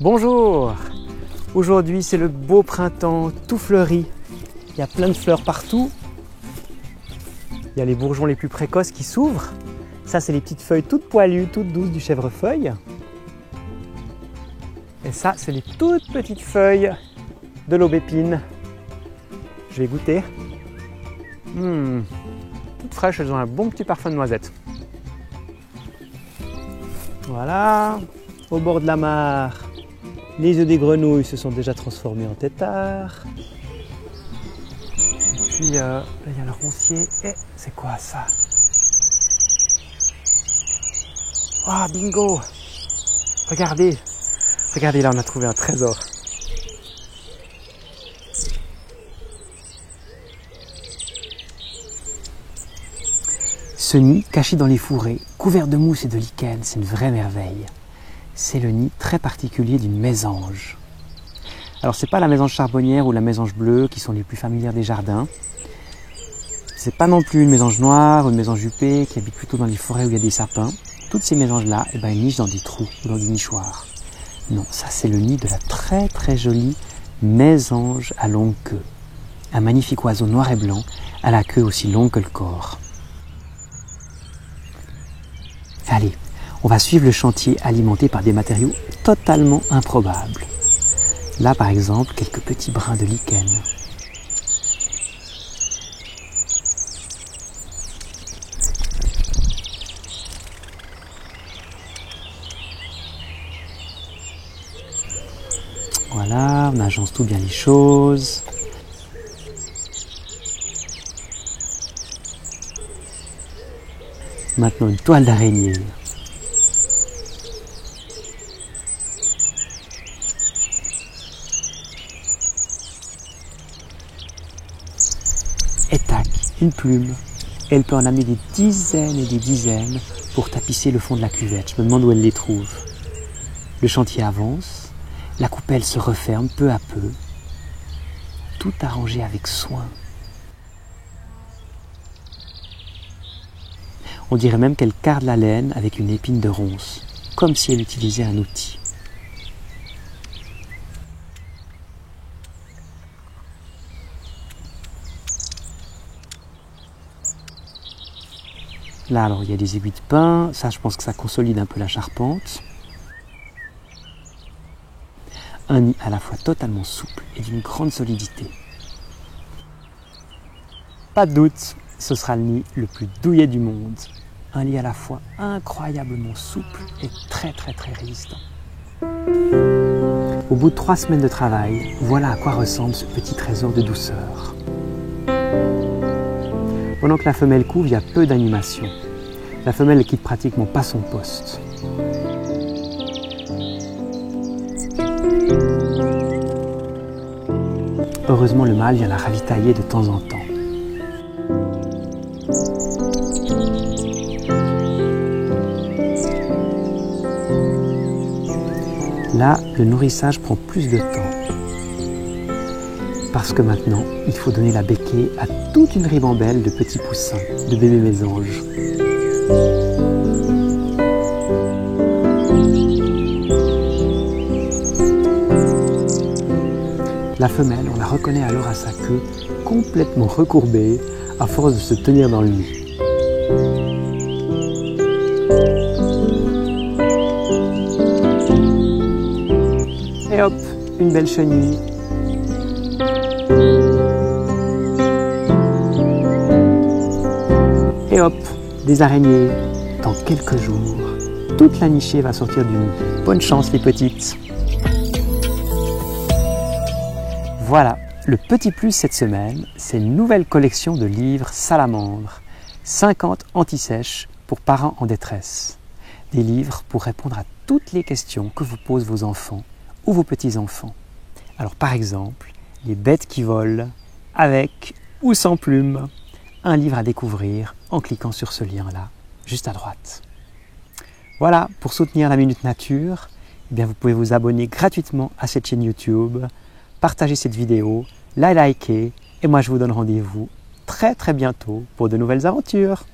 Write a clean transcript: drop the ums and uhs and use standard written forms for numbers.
Bonjour! Aujourd'hui c'est le beau printemps tout fleuri. Il y a plein de fleurs partout. Il y a les bourgeons les plus précoces qui s'ouvrent. Ça c'est les petites feuilles toutes poilues, toutes douces du chèvrefeuille. Et ça c'est les toutes petites feuilles de l'aubépine. Je vais goûter. Toutes fraîches, elles ont un bon petit parfum de noisette. Voilà, au bord de la mare. Les œufs des grenouilles se sont déjà transformés en têtards. Et puis là, il y a le roncier. Et c'est quoi ça? Ah, bingo! Regardez! Regardez, là, on a trouvé un trésor. Ce nid, caché dans les fourrés, couvert de mousse et de lichen, c'est une vraie merveille. C'est le nid très particulier d'une mésange. Alors c'est pas la mésange charbonnière ou la mésange bleue qui sont les plus familières des jardins. C'est pas non plus une mésange noire ou une mésange huppée qui habite plutôt dans les forêts où il y a des sapins. Toutes ces mésanges-là, elles nichent dans des trous ou dans des nichoirs. Non, ça c'est le nid de la très très jolie mésange à longue queue. Un magnifique oiseau noir et blanc à la queue aussi longue que le corps. Allez, on va suivre le chantier alimenté par des matériaux totalement improbables. Là, par exemple, quelques petits brins de lichen. Voilà, on agence tout bien les choses. Maintenant, une toile d'araignée. Et tac, une plume. Elle peut en amener des dizaines et des dizaines pour tapisser le fond de la cuvette. Je me demande où elle les trouve. Le chantier avance, la coupelle se referme peu à peu. Tout arrangé avec soin. On dirait même qu'elle carde la laine avec une épine de ronce, comme si elle utilisait un outil. Là, alors, il y a des aiguilles de pin. Ça, je pense que ça consolide un peu la charpente. Un nid à la fois totalement souple et d'une grande solidité. Pas de doute, ce sera le nid le plus douillet du monde. Un lit à la fois incroyablement souple et très résistant. Au bout de 3 semaines de travail, voilà à quoi ressemble ce petit trésor de douceur. Pendant que la femelle couve, il y a peu d'animation. La femelle ne quitte pratiquement pas son poste. Heureusement, le mâle vient la ravitailler de temps en temps. Là, le nourrissage prend plus de temps. Parce que maintenant, il faut donner la béquée à toute une ribambelle de petits poussins, de bébés mésanges. La femelle, on la reconnaît alors à sa queue complètement recourbée à force de se tenir dans le nid. Et hop, une belle chenille. Et hop, des araignées. Dans quelques jours, toute la nichée va sortir du nid. Bonne chance les petites. Voilà, le petit plus cette semaine, c'est une nouvelle collection de livres Salamandre. 50 anti-sèches pour parents en détresse. Des livres pour répondre à toutes les questions que vous posent vos enfants ou vos petits-enfants. Alors par exemple, les bêtes qui volent, avec ou sans plumes. Un livre à découvrir en cliquant sur ce lien-là, juste à droite. Voilà, pour soutenir la Minute Nature, eh bien vous pouvez vous abonner gratuitement à cette chaîne YouTube, partager cette vidéo, la liker Et moi je vous donne rendez-vous très bientôt pour de nouvelles aventures.